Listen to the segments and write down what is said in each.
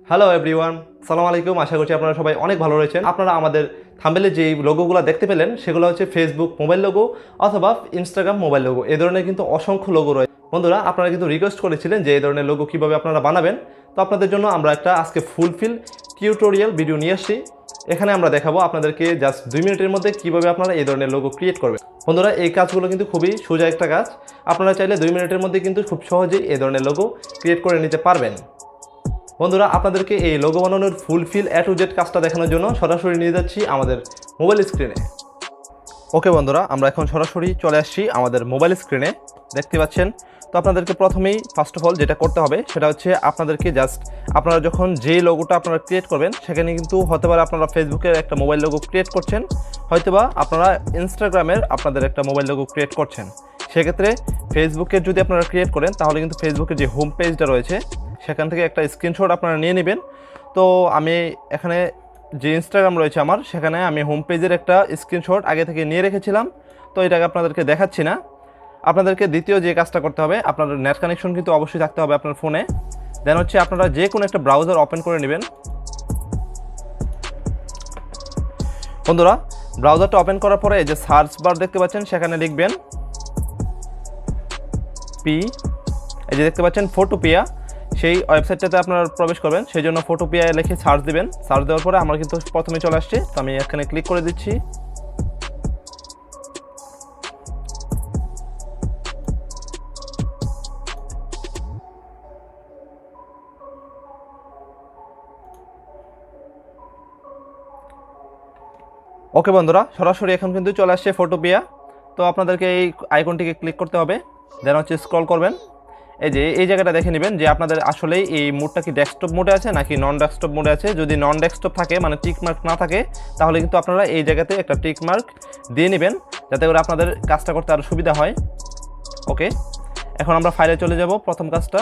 Hello everyone, সালাম আলাইকুম। আশা করছি আপনারা সবাই অনেক ভালো রয়েছেন। আপনারা আমাদের থাম্বনেলে যে লোগোগুলো দেখতে পেলেন সেগুলো হচ্ছে ফেসবুক মোবাইল লোগো অথবা ইনস্টাগ্রাম মোবাইল লোগো। এই ধরনের কিন্তু অসংখ্য লোগো রয়েছে। বন্ধুরা, আপনারা কিন্তু রিকোয়েস্ট করেছিলেন যে এই ধরনের লোগো কীভাবে আপনারা বানাবেন। তো আপনাদের জন্য আমরা একটা আজকে ফুলফিল টিউটোরিয়াল ভিডিও নিয়ে আসছি। এখানে আমরা দেখাবো আপনাদেরকে জাস্ট 2 মিনিটের মধ্যে কীভাবে আপনারা এই ধরনের লোগো ক্রিয়েট করবেন। বন্ধুরা, এই কাজগুলো কিন্তু খুবই সোজা একটা কাজ। আপনারা চাইলে 2 মিনিটের মধ্যে কিন্তু খুব সহজেই এই ধরনের লোগো ক্রিয়েট করে নিতে পারবেন। বন্ধুরা, আপনাদেরকে এই লোগো বানানোর ফুলফিল A to Z কাজটা দেখানোর জন্য সরাসরি নিয়ে যাচ্ছি আমাদের মোবাইল স্ক্রিনে। ওকে বন্ধুরা, আমরা এখন সরাসরি চলে আসছি আমাদের মোবাইল স্ক্রিনে। দেখতে পাচ্ছেন। তো আপনাদেরকে প্রথমেই ফার্স্ট অফ অল যেটা করতে হবে সেটা হচ্ছে আপনাদেরকে জাস্ট আপনারা যখন যে লোগোটা আপনারা ক্রিয়েট করবেন সেখানে কিন্তু হতে পারে আপনারা ফেসবুকের একটা মোবাইল লোগো ক্রিয়েট করছেন, হয়তোবা আপনারা ইনস্টাগ্রামের আপনাদের একটা মোবাইল লোগো ক্রিয়েট করছেন। সেক্ষেত্রে ফেসবুকের যদি আপনারা ক্রিয়েট করেন তাহলে কিন্তু ফেসবুকের যে হোম পেজটা রয়েছে সেখান থেকে একটা স্ক্রিনশট আপনারা নিয়ে নেবেন। তো আমি এখানে যে ইনস্টাগ্রাম রয়েছে আমার, সেখানে আমি হোম পেজের একটা স্ক্রিনশট আগে থেকে নিয়ে রেখেছিলাম। তো এটাকে আপনাদেরকে দেখাচ্ছি না। আপনাদেরকে দ্বিতীয় যে কাজটা করতে হবে, আপনার নেট কানেকশন কিন্তু অবশ্যই থাকতে হবে আপনার ফোনে। দেন হচ্ছে আপনারা যে কোনো একটা ব্রাউজার ওপেন করে নেবেন। বন্ধুরা, ব্রাউজারটা ওপেন করার পরে এই যে সার্চ বার দেখতে পাচ্ছেন, সেখানে লিখবেন এই যে দেখতে পাচ্ছেন ফটোপিয়া। সেই ওয়েবসাইটটাতে আপনারা প্রবেশ করবেন। সেই জন্য ফটোপিয়া লিখে সার্চ দিবেন। সার্চ দেওয়ার পরে আমরা কিন্তু প্রথমে চলে আসছি। তো আমি এখানে ক্লিক করে দিচ্ছি। ওকে বন্ধুরা, সরাসরি এখন কিন্তু চলে আসছে ফটোপিয়া। তো আপনাদেরকে এই আইকনটিকে ক্লিক করতে হবে। দেন হচ্ছে স্ক্রল করবেন। এই যে এই জায়গাটা দেখে নেবেন যে আপনাদের আসলেই এই মোডটা কি ডেস্কটপ মোডে আছে নাকি নন ডেস্কটপ মোডে আছে। যদি নন ডেস্কটপ থাকে, মানে টিক মার্ক না থাকে, তাহলে কিন্তু আপনারা এই জায়গাতে একটা টিক মার্ক দিয়ে নেবেন, যাতে করে আপনাদের কাজটা করতে আরও সুবিধা হয়। ওকে, এখন আমরা ফাইলে চলে যাব। প্রথম কাজটা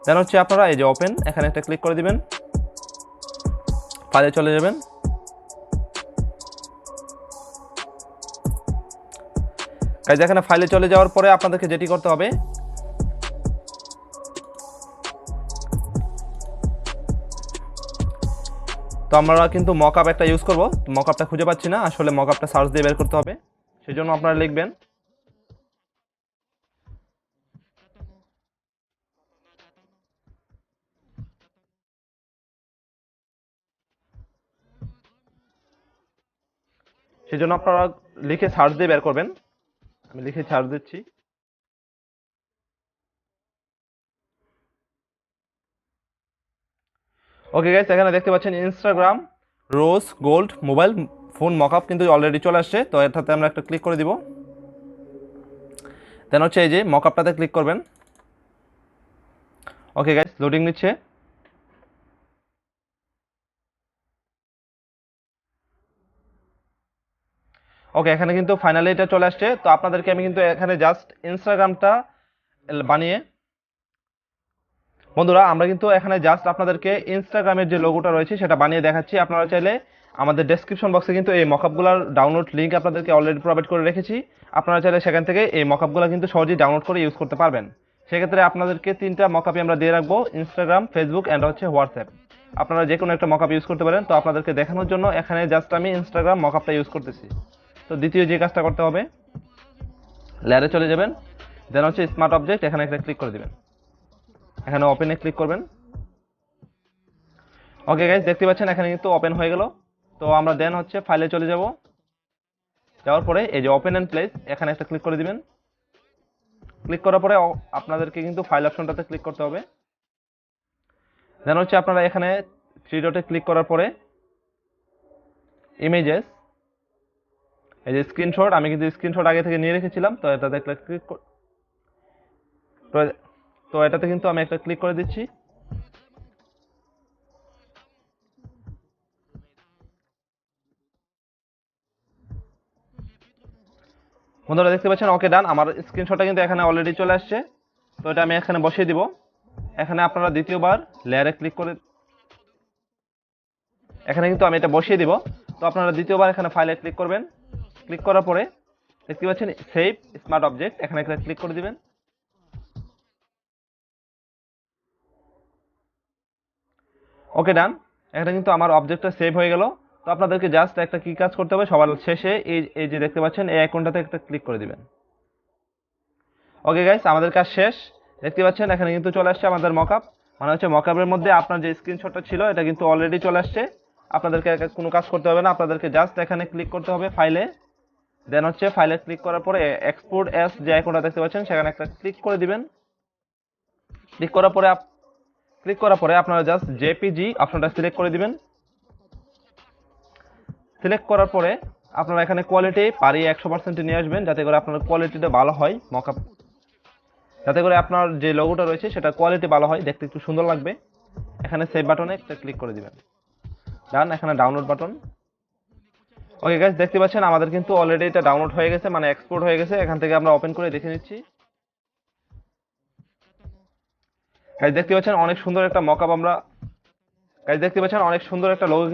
দেন হচ্ছে আপনারা এই যে ওপেন, এখানে একটা ক্লিক করে দিবেন, ফাইলে চলে যাবেন। কাজ এখানে ফাইলে চলে যাওয়ার পরে আপনাদেরকে যেটি করতে হবে, তো আমরা কিন্তু মকআপ একটা ইউজ করব। মকআপটা খুঁজে পাচ্ছি না, আসলে মকআপটা সার্চ দিয়ে বের করতে হবে। সেই জন্য আপনারা লিখবেন আপনারা লিখে সার্চ দিয়ে বের করবেন। আমি লিখে সার্চ দিচ্ছি। ওকে গাইস, এখানে দেখতে পাচ্ছেন Instagram rose gold mobile phone mockup কিন্তু অলরেডি চলে আসছে। তো এটাতে আমরা একটা ক্লিক করে দিব। দেন হচ্ছে এই যে মকআপটাতে ক্লিক করবেন। ওকে গাইস, লোডিং নিচ্ছে। ওকে, এখানে কিন্তু ফাইনালি এটা চলে আসছে। তো আপনাদেরকে আমি কিন্তু এখানে জাস্ট ইনস্টাগ্রামটা বানিয়ে, বন্ধুরা আমরা কিন্তু এখানে জাস্ট আপনাদেরকে ইনস্টাগ্রামের যে লোগোটা রয়েছে সেটা বানিয়ে দেখাচ্ছি। আপনারা চাইলে আমাদের ডেসক্রিপশন বক্সে কিন্তু এই মকআপগুলোর ডাউনলোড লিঙ্ক আপনাদেরকে অলরেডি প্রোভাইড করে রেখেছি। আপনারা চাইলে সেখান থেকে এই মকআপগুলো কিন্তু সহজেই ডাউনলোড করে ইউজ করতে পারবেন। সেক্ষেত্রে আপনাদেরকে 3টা মকআপই আমরা দিয়ে রাখবো, ইনস্টাগ্রাম, ফেসবুক অ্যান্ড হচ্ছে হোয়াটসঅ্যাপ। আপনারা যে কোনো একটা মকআপ ইউজ করতে পারেন। তো আপনাদেরকে দেখানোর জন্য এখানে জাস্ট আমি ইনস্টাগ্রাম মকআপটা ইউজ করতেছি। তো দ্বিতীয় যে কাজটা করতে হবে, লেয়ারে চলে যাবেন। দেন হচ্ছে স্মার্ট অবজেক্ট, এখানে একটা ক্লিক করে দেবেন। এখানে ওপেনে ক্লিক করবেন। ওকে গাইস, দেখতে পাচ্ছেন এখানে কিন্তু ওপেন হয়ে গেল। তো আমরা দেন হচ্ছে ফাইলে চলে যাব। যাওয়ার পরে এই যে ওপেন এন্ড প্লেস, এখানে একটা ক্লিক করে দিবেন। ক্লিক করার পরে আপনাদেরকে কিন্তু ফাইল অপশনটাতে ক্লিক করতে হবে। দেন হচ্ছে আপনারা এখানে 3 ডটে ক্লিক করার পরে ইমেজেস, এই যে স্ক্রিনশট, আমি কিন্তু স্ক্রিনশট আগে থেকে নিয়ে রেখেছিলাম। তো এটাতে একটা ক্লিক, তো এটাতে কিন্তু আমি একটা ক্লিক করে দিচ্ছি। বন্ধুরা দেখতে পাচ্ছেন, ওকে ডান। আমার স্ক্রিনশটটা কিন্তু এখানে অলরেডি চলে আসছে। তো এটা আমি এখানে বসিয়ে দিব। এখানে আপনারা দ্বিতীয়বার লেয়ারে ক্লিক করে, এখানে কিন্তু আমি এটা বসিয়ে দিব। তো আপনারা দ্বিতীয়বার এখানে ফাইলে ক্লিক করবেন। ক্লিক করার পরে দেখতে পাচ্ছেন সেভ স্মার্ট অবজেক্ট, এখানে একটা ক্লিক করে দিবেন। ওকে ডান। এখানে কিন্তু আমার অবজেক্টটা সেভ হয়ে গেল। তো আপনাদেরকে জাস্ট একটা কি কাজ করতে হবে, সবার শেষে এই যে দেখতে পাচ্ছেন এই আইকনটাতে একটা ক্লিক করে দিবেন। ওকে গাইস, আমাদের কাজ শেষ। দেখতে পাচ্ছেন এখানে কিন্তু চলে আসছে আমাদের মকআপ, মানে হচ্ছে মকআপের মধ্যে আপনার যে স্ক্রিনশটটা ছিল এটা কিন্তু অলরেডি চলে আসছে। আপনাদেরকে কোনো কাজ করতে হবে না, আপনাদেরকে জাস্ট এখানে ক্লিক করতে হবে ফাইলে, দেন হচ্ছে ফাইলে ক্লিক করার পরে এক্সপোর্ট অ্যাজ যে আইকনটা দেখতে পাচ্ছেন সেখানে একটা ক্লিক করে দিবেন। ক্লিক করার পরে আপনারা জাস্ট জেপিজি অপশনটা সিলেক্ট করে দিবেন। সিলেক্ট করার পরে আপনারা এখানে কোয়ালিটি পারি 100% নিয়ে আসবেন, যাতে করে আপনার কোয়ালিটিটা ভালো হয় মকআপ, যাতে করে আপনার যে লোগোটা রয়েছে সেটা কোয়ালিটি ভালো হয়, দেখতে একটু সুন্দর লাগবে। এখানে সেভ বাটনে একটা ক্লিক করে দিবেন। ডান। এখানে ডাউনলোড বাটন। ওকে গাইস, দেখতে পাচ্ছেন আমাদের কিন্তু অলরেডি এটা ডাউনলোড হয়ে গেছে, মানে এক্সপোর্ট হয়ে গেছে। এখান থেকে আমরা ওপেন করে দেখে নিচ্ছি। গাইস দেখতে পাচ্ছেন অনেক সুন্দর একটা মকআপ আমরা গাইস দেখতে পাচ্ছেন অনেক সুন্দর একটা লোগো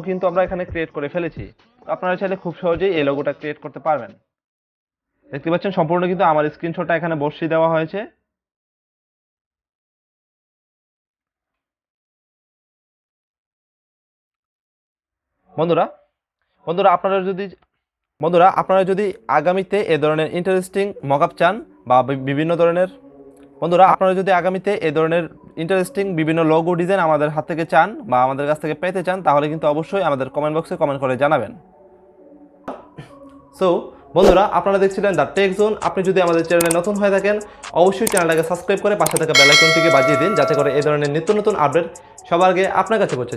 কিন্তু আমরা এখানে ক্রিয়েট করে ফেলেছি। আপনারা চাইলে খুব সহজেই এই লোগোটা ক্রিয়েট করতে পারবেন। দেখতে পাচ্ছেন সম্পূর্ণ কিন্তু আমার স্ক্রিনশটটা এখানে বসিয়ে দেওয়া হয়েছে। বন্ধুরা বন্ধুরা আপনারা যদি আগামীতে এ ধরনের ইন্টারেস্টিং মকআপ চান বা বিভিন্ন লোগো ডিজাইন আমাদের হাত থেকে চান বা আমাদের কাছ থেকে পেতে চান, তাহলে কিন্তু অবশ্যই আমাদের কমেন্ট বক্সে কমেন্ট করে জানাবেন। সো বন্ধুরা, আপনারা দেখছিলেন দ্য টেক জোন। আপনি যদি আমাদের চ্যানেলে নতুন হয়ে থাকেন, অবশ্যই চ্যানেলটাকে সাবস্ক্রাইব করে পাশে থাকা বেল আইকনটিকে বাজিয়ে দিন, যাতে করে এই ধরনের নিত্য নতুন আপডেট সবার আগে আপনার কাছে পৌঁছে যায়।